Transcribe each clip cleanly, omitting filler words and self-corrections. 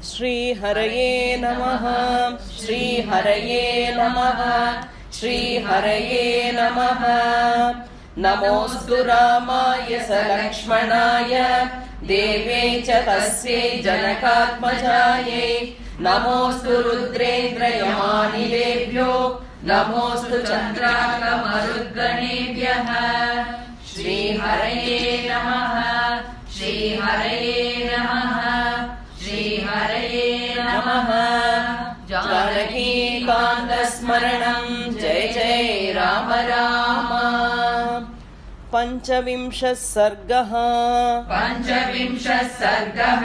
श्रीहरये नमः श्रीहरये नमः श्रीहरये नमः। नमोऽस्तु रामाय स लक्ष्मणाय देवे च तस्यै जनकात्मजायै। नमोऽस्तु रुद्रेन्द्रयमानिलेभ्यो नमोऽस्तु चन्द्राकमरुद्गणेभ्यः। श्रीहरये नमः श्रीहरये नमः श्रीहरये नमः। जानकीकान्तस्मरणं जय जय राम राम। पंचविंशः सर्गः। पंचविंशः सर्गः।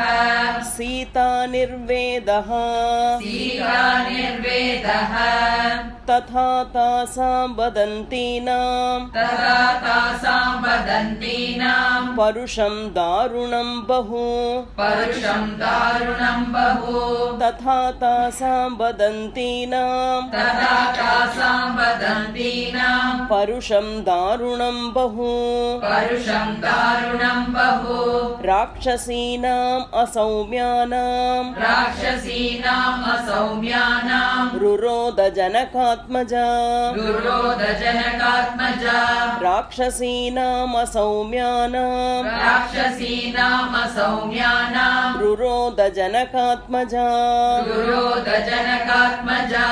सीता निर्वेदः। सीता निर्वेदः। तथा तासां वदन्तीनां परुषं दारुणं बहु। परुषं दारुणं बहु। तथा तासां वदन्तीनां परुषं दारुणं बहु। परुषं दारुणं बहु। राक्षसीनाम् असौम्यानाम् रुरोध जनकात्मजा। राक्षसीनाम् असौम्यानाम् रुरोध जनकात्मजा।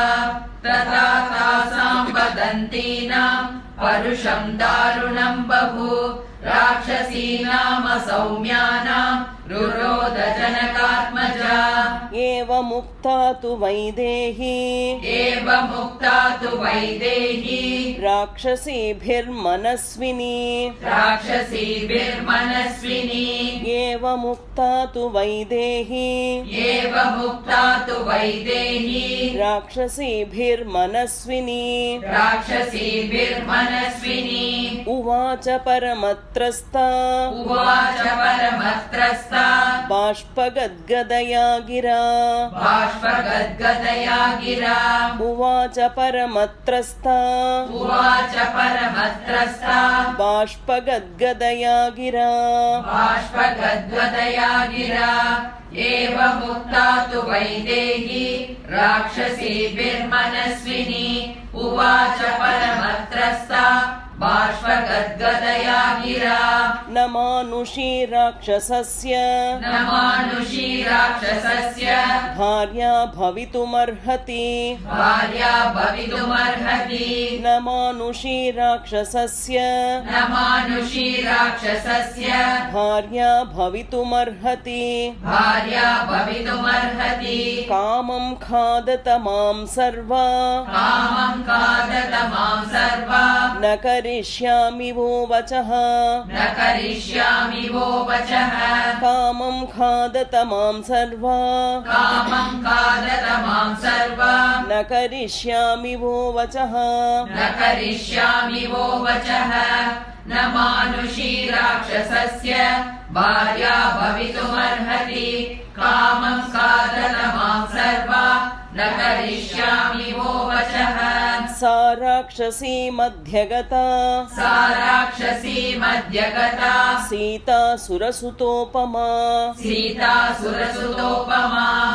तथा तासां वदन्तीनां परुषं दारुणं बहु। राक्षसीनामसौम्यानां रुरोध जनकात्मजा। एवमुक्ता तु वैदेही राक्षसीभिर्मनस्विनी। एवमुक्ता तु वैदेही राक्षसीभिर्मनस्विनी। उवाच परमत्रस्ता बाष्पगद्गदया गिरा। उवाच परमत्रस्ता बाष्पगद्गदया गिरा। एवमुक्ता तु वैदेही राक्षसीभिर्मनस्विनी। उवाच परमत्रस्ता बाष्पगद्गदया गिरा। न मानुषी राक्षसस्य भार्या भवितुमर्हति। न मानुषी राक्षसस्य भार्या भवितुमर्हति। कामं खादतमां सर्वा न करिष्यामि वो वचः। कामं खादतमां सर्वा न करिष्यामि वो वचः। न मानुषी राक्षसस्य भार्या भवितुमर्हति। कामं खादतमां सर्वा न करिष्यामि वो वचः। सा राक्षसी मध्यगता सीता सुरसुतोपमा।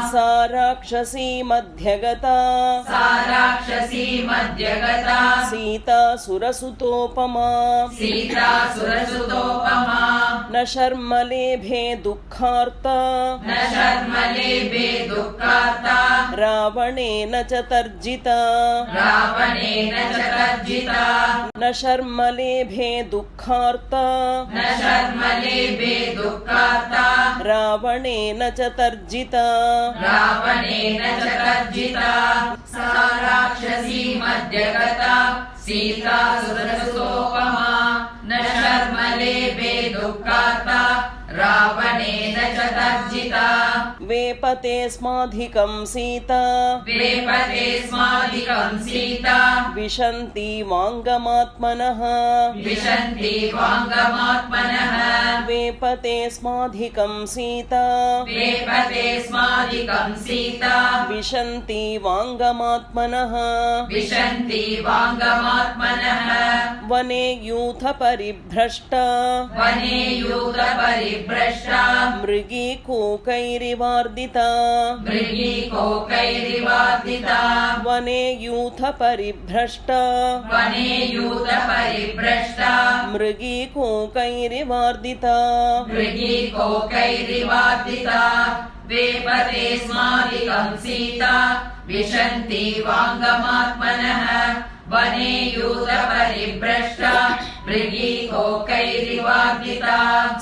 सा राक्षसी मध्यगता सीता सुरसुतोपमा। न शर्मलेभे दुःखार्ता रावणेन च तर्जिता। न शर्मलेभे दुःखार्ता रावणेन च तर्जिता। सा राक्षसी मध्यगता सीता सुरसुतोपमा। न शर्मलेभे दुःखार्ता रावणेन च तर्जिता। वेपते स्माधिकं सीता विशन्ति वाङ्गमात्मनः। वेपते स्माधिकं सीता विशन्ति वाङ्गमात्मनः। वने यूथ परिभ्रष्टा मृगी कूकैरिवा मृगीकोकैरिवार्दिता मृगीकोकैरिवार्दिता वने यूथपरिभ्रष्टा वनेयूथपरिभ्रष्टा मृगीकोकैरिवार्दिता मृगीकोकैरिवार्दिता वेपते स्मादिकं सीता विशन्ति वाङ्गमात्मनः वनेयूथपरिभ्रष्टा मृगीकोकैरिवार्दिता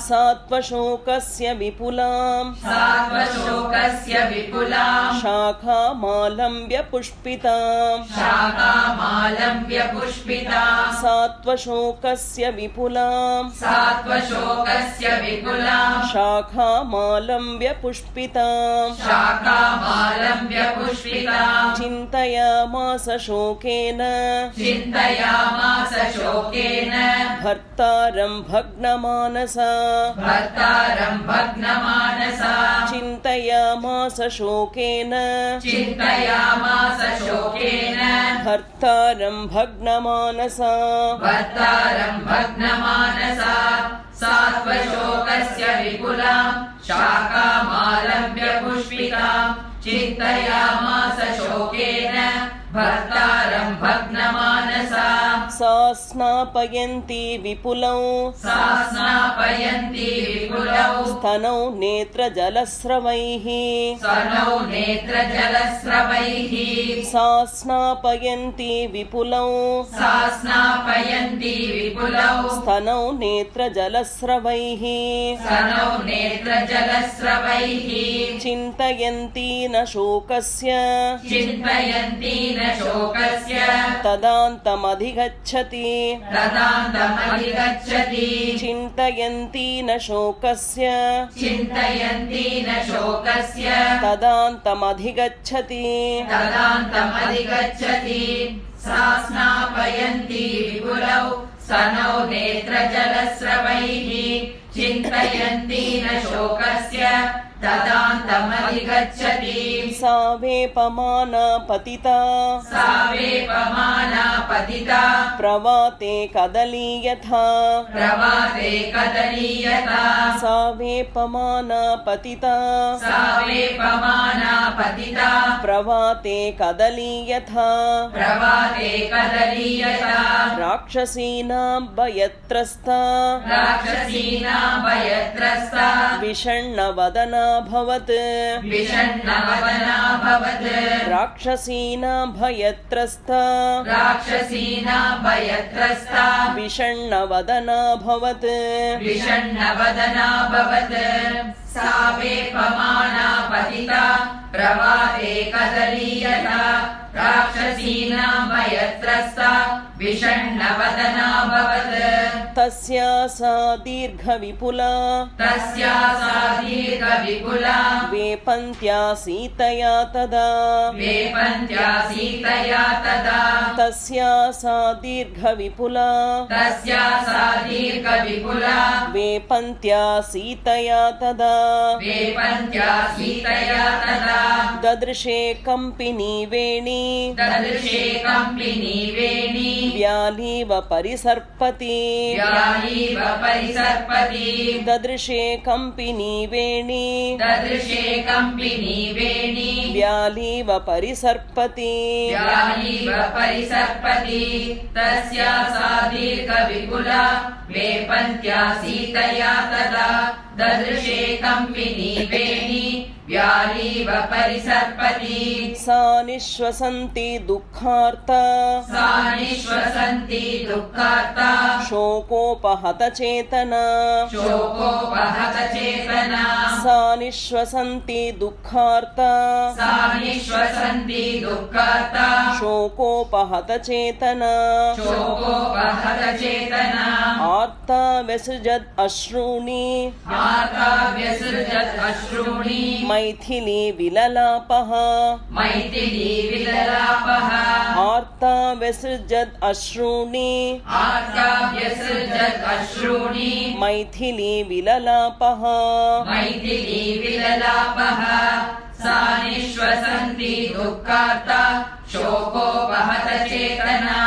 सात्वशोकस्य विपुलां सात्वशोकस्य विपुलां शाखामालम्ब्य पुष्पितां शाखामालम्ब्य पुष्पितां सात्वशोकस्य विपुलां सात्वशोकस्य विपुलां शाखामालम्ब्य पुष्पितां शाखामालम्ब्य पुष्पितां चिन्तयामास शोकेन चिन्तयामास शोकेन भर्तारं भग्नमानसा भर्तारं भग्नमानसा चिन्तयामास शोकेन चिन्तयामास शोकेन भर्तारं भग्नमानसा भर्तारं भग्नमानसा सात्वशोकस्य विपुलां शाखामालम्ब्य पुष्पितां चिन्तयामास शोकेन भर्तारं भग्नमानसा सा स्नापयन्ती विपुलौ सा स्नापयन्ती विपुलौ स्तनौ नेत्रजलस्रवैः सनौ नेत्रजलस्रवैः सा स्नापयन्ती विपुलौ सा स्नापयन्ती विपुलौ स्तनौ नेत्रजलस्रवैः सनौ नेत्रजलस्रवैः चिन्तयन्ती न शोकस्य चिन्तयन्ती न शोकस्य तदान्तमधिगच्छति तदान्तमधिगच्छति चिन्तयन्ती न शोकस्य चिन्तयन्ती न शोकस्य तदान्तमधिगच्छति तदान्तमधिगच्छति सा स्नापयन्ती विपुलौ सनौ नेत्रजलस्रवैः चिन्तयन्ती न शोकस्य तदान्तमधिगच्छति सा वेपमाना पतिता सा वेपमाना पतिता प्रवाते कदली यथा प्रवाते कदलीयता सा वेपमाना पतिता सा वेपमाना पतिता प्रवाते कदली यथा प्रवाते कदलीयता राक्षसीनां भयत्रस्ता राक्षसीनां भयत्रस्ता विषण्णवदनाभवत् विषण्णवदनाभवत् राक्षसीनां भयत्रस्ता राक्षसीनां भयत्रस्ता विषण्णवदनाभवत् विषण्णवदनाभवत् सा वेपमाना पतिता प्रवाते कदलीयता राक्षसीनां भयत्रस्ता विषण्णवदनाभवत् तस्या सा दीर्घविपुला तस्या सा दीर्घविपुला वेपन्त्या सीतया तदा वेपन्त्या सीतया तदा तस्या सा दीर्घविपुला तस्या सा दीर्घविपुला वेपन्त्या सीतया तदा वेपन्त्या सीतया तदा ददृशे कम्पिनी वेणी ददृशे कम्पिनी वेणी व्यालीव परिसर्पति व्यालीव परिसर्पति ददृशे कम्पिनी वेणी ददृशे कम्पिनी वेणी व्यालीव परिसर्पति व्यालीव परिसर्पति तस्या सा दीर्घविपुला वेपन्त्या सीतया तदा ददृशे कम्पिनी वेणी व्यालीव परिसर्पति सा निःश्वसन्ति दुःखार्ता सा निःश्वसन्ति दुःखार्ता शोकोपहतचेतना शोकोपहतचेतना सा निःश्वसन्ति दुःखार्ता सा निःश्वसन्ति दुःखार्ता शोकोपहतचेतना शोकोपहतचेतना आर्ता व्यसृजत् अश्रूणि आर्ता व्यसृजत् अश्रूणि मैथिली विललापः मैथिली विललापः आर्ता व्यसृजत् अश्रूणि आर्ता व्यसृजत् अश्रूणि मैथिली विललापः मैथिली विललापः सा निःश्वसन्ति दुःखार्ता शोकोपहतचेतना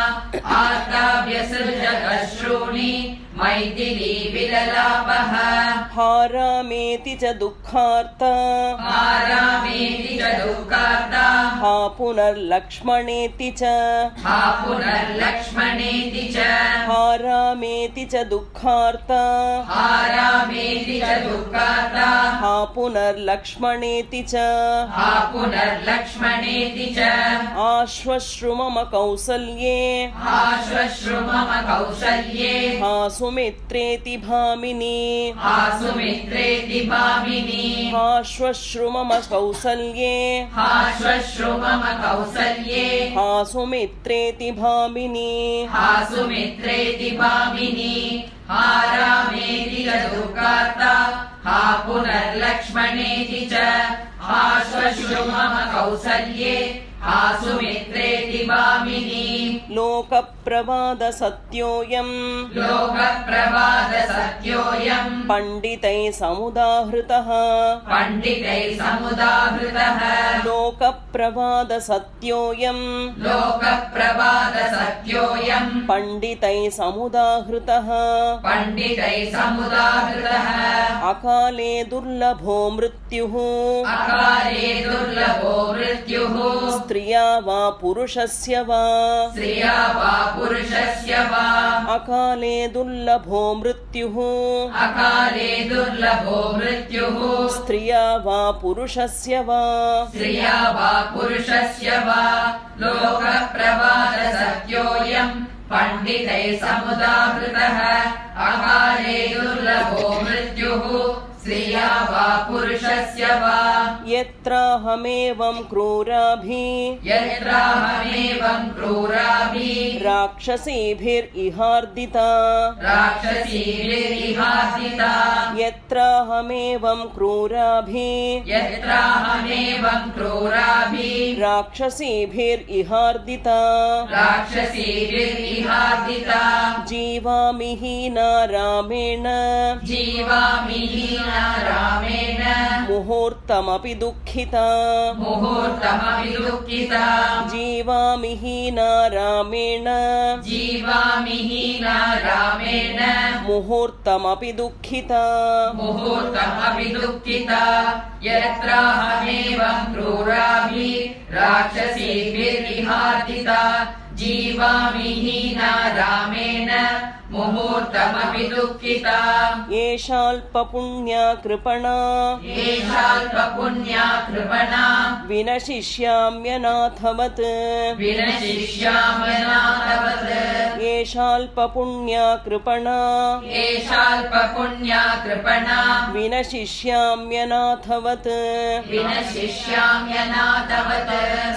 आर्ता व्यसृजत् अश्रूणि मैथिली विललापः हारामेति च दुःखार्ता हारामेति च दुःखार्ता हा पुनर्लक्ष्मणेति च हा पुनर्लक्ष्मणेति च हारामेति च दुःखार्ता हारामेति च दुःखार्ता हा पुनर्लक्ष्मणेति च हा पुनर्लक्ष्मणेति च आश्वश्रुमम कौसल्ये आश्वश्रु मम कौसल्ये हा सुमित्रेति भामिनी हा सुमित्रेति भामिनी आश्वश्रुमम कौसल्ये आश्वश्रु मम कौसल्ये हा सुमित्रेति भामिनी हा सुमित्रेति भामिनी हारामेति च दुःखार्ता हा पुनर्लक्ष्मणेति च आश्वश्रु मम कौसल्ये हा सुमित्रेति भामिनी लोकप्रवाद सत्योऽयम् लोकप्रवाद सत्योऽयम् पण्डितैः समुदाहृतः पण्डितैः समुदाहृतः लोकप्रवाद सत्योऽयम् लोकप्रवाद सत्योऽयम् पण्डितैः समुदाहृतः पण्डितैः समुदाहृतः अकाले दुर्लभो मृत्युः अकाले दुर्लभो मृत्युः स्त्रिया वा पुरुषस्य वा स्त्रिया वा पुरुषस्य वा अकाले दुर्लभो मृत्युः अकाले दुर्लभो मृत्युः स्त्रिया वा पुरुषस्य वा स्त्रिया वा पुरुषस्य वा लोकप्रवाद सत्योऽयम् पण्डितैः समुदाहृतः अकाले दुर्लभो मृत्युः स्त्रिया वा पुरुषस्य वा यत्राहमेवं क्रूराभिः यत्राहमेवं क्रूराभिः राक्षसीभिरिहार्दिता राक्षसीभिरिहार्दिता यत्राहमेवं क्रूराभिः यत्राहमेवं क्रूराभिः राक्षसीभिरिहार्दिता राक्षसीभिरिहार्दिता जीवामि हीना रामेण जीवामि हीना रामेण मुहूर्तमपि दुःखिता मुहूर्तमपि दुःखिता जीवामि हीना रामेण जीवामि हीना रामेण मुहूर्तमपि दुःखिता मुहूर्तमपि दुःखिता यत्राहमेवं क्रूराभिः राक्षसीभिर्विहार्दिता जीवामि हीना रामेण मुहूर्तमपि दुःखिता एषाल्पपुण्या कृपणा एषाल्पपुण्या कृपणा विनशिष्याम्यनाथवत् विनशिष्याम्यनाथवत् एषाल्पपुण्या कृपणा एषाल्पपुण्या कृपणा विनशिष्याम्यनाथवत् विनशिष्याम्यनाथवत्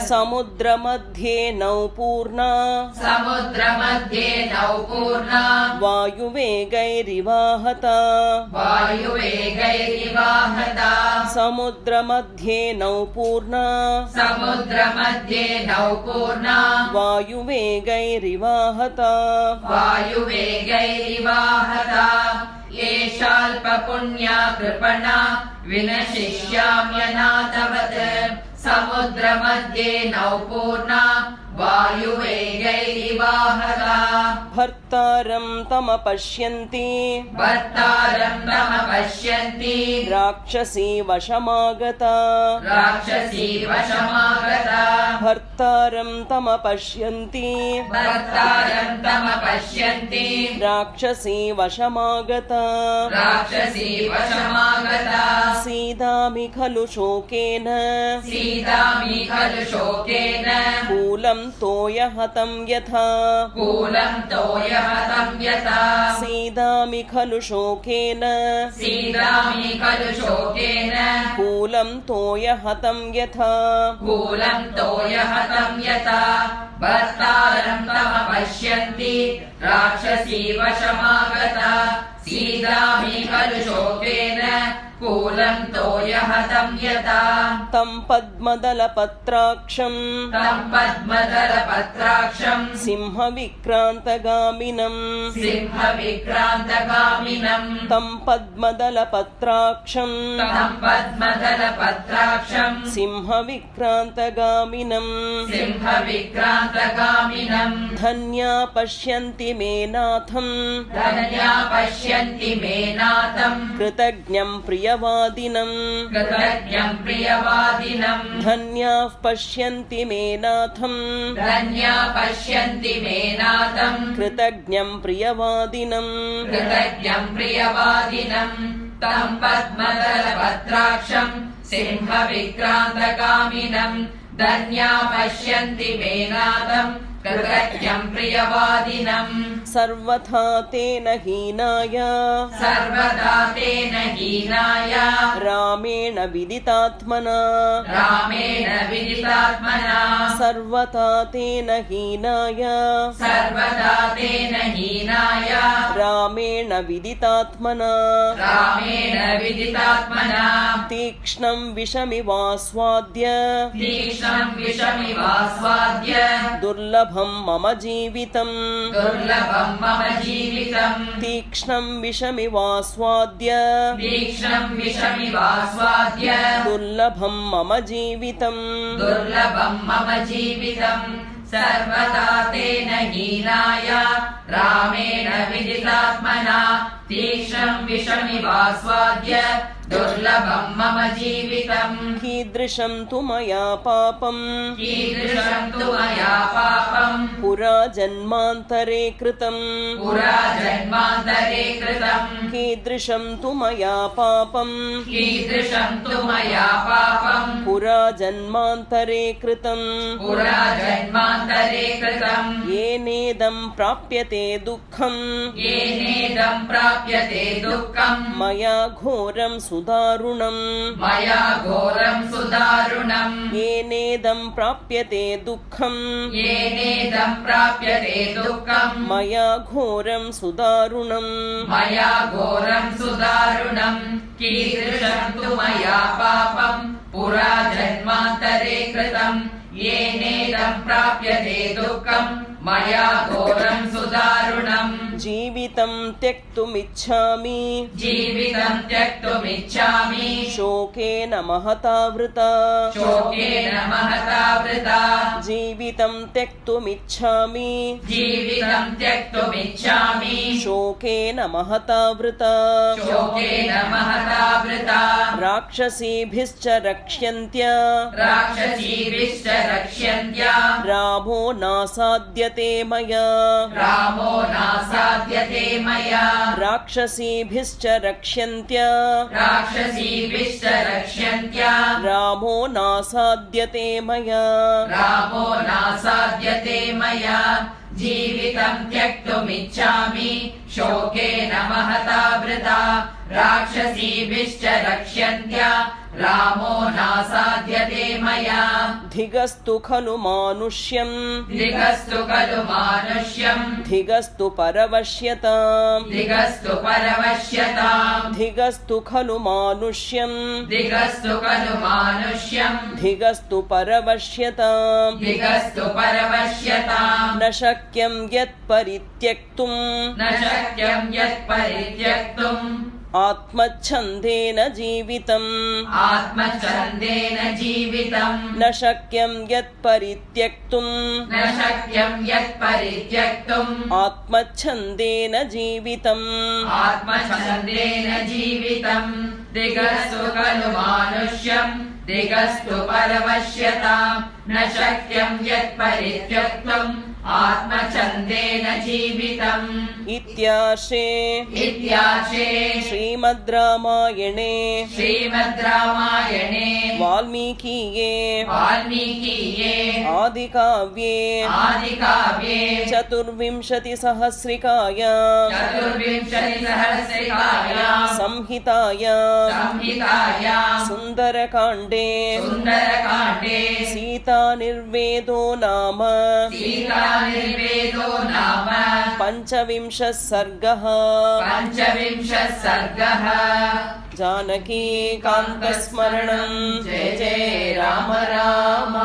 समुद्रमध्ये नौपूर्णा समुद्रमध्ये नौपूर्णा वायुवेगैरिवाहता वायुवेगैरिवाहता समुद्रमध्ये नौपूर्णा समुद्रमध्ये नौपूर्णा वायुवेगैरिवाहता वायुवेगैरिवाहता एषाल्पपुण्या कृपणा विनशिष्याम्यनाथवत् समुद्रमध्ये नौपूर्णा वायुवेगैरिवाहता भर्तारं तमपश्यन्ति भर्तारं तमपश्यन्ति राक्षसी वशमागता राक्षसी वशमागता भर्तारं तमपश्यन्ति भर्तारं तमपश्यन्ति राक्षसी वशमागता राक्षसी वशमागता सीदामि खलु शोकेन सीतामि खलु शोकेन कूलं तोयहतं यथा कूलं तोयहतं यथा सीदामि खलु शोकेन सीतामि खलु शोकेन कूलं तोयहतं यथा कूलं तोयहतं यथा भर्तारं तमपश्यन्ति राक्षसी वशमागता सीतामि खलु शोकेन कूलं तोयहतं यथा तं पद्मदलपत्राक्षं सिंहविक्रान्तगामिनं तं पद्मदलपत्राक्षं सिंहविक्रान्तगामिनं धन्या पश्यन्ति मे नाथं कृतज्ञं प्रियवादिनं धन्याः पश्यन्ति मे नाथं कृतज्ञं प्रियवादिनं तं पद्मदलपत्राक्षं सिंहविक्रान्तगामिनं धन्या पश्यन्ति मे नाथं कृतज्ञं प्रियवादिनं सर्वथा तेन हीनाय रामेण विदितात्मना सर्वथा तेन हीनाय रामेण विदितात्मना तीक्ष्णं विषमिवास्वाद्य दुर्लभं मम जीवितम् तीक्ष्णं विषमिवास्वाद्य दुर्लभं मम जीवितम् सर्वथा तेन हीनाय रामेण विदितात्मना तीक्ष्णं विषमिवास्वाद्य दुर्लभं मम जीवितम् कीदृशं तु मया पापम् पुरा जन्मान्तरे कृतम् कीदृशं तु मया पापम् पुरा जन्मान्तरे कृतम् येनेदं प्राप्यते दुःखम् मया घोरं सुदारुणम् येनेदं प्राप्यते दुःखम् मया घोरं सुदारुणम् कीदृशं तु मया पापं पुरा जन्मान्तरे कृतम् येनेदं प्राप्यते दुःखम् मया घोरं सुदारुणम् जीवितं त्यक्तुमिच्छामि शोकेन महता वृता जीवितं त्यक्तुमिच्छामि शोकेन महता वृता राक्षसीभिश्च रक्ष्यन्त्या रामो नासाद्यते मया राक्षसीभिश्च रक्ष्यन्त्या रामो नासाद्यते मया जीवितं त्यक्तुमिच्छामि शोकेन महता वृता राक्षसीभिश्च रक्ष्यन्त्या रामो नासाद्यते मया धिगस्तु खलु मानुष्यम् धिगस्तु परवश्यताम् धिगस्तु खलु मानुष्यम् धिगस्तु परवश्यताम् न शक्यं यत्परित्यक्तुम् आत्मच्छन्देन जीवितम् न शक्यं यत्परित्यक्तुम् आत्मच्छन्देन जीवितम् दिगस्तु खलु मानुष्यम् दिगस्तु परवश्यताम् न शक्यं यत्परित्यक्तुम् आत्मच्छन्देन जीवितम् इत्यार्षे श्रीमद् रामायणे वाल्मीकिये आदिकाव्ये चतुर्विंशतिसहस्रिकायां संहितायां सुन्दरकाण्डे सीतानिर्वेदो नाम पंचविंशः सर्गः। जानकीकान्तस्मरणं जय जय राम राम।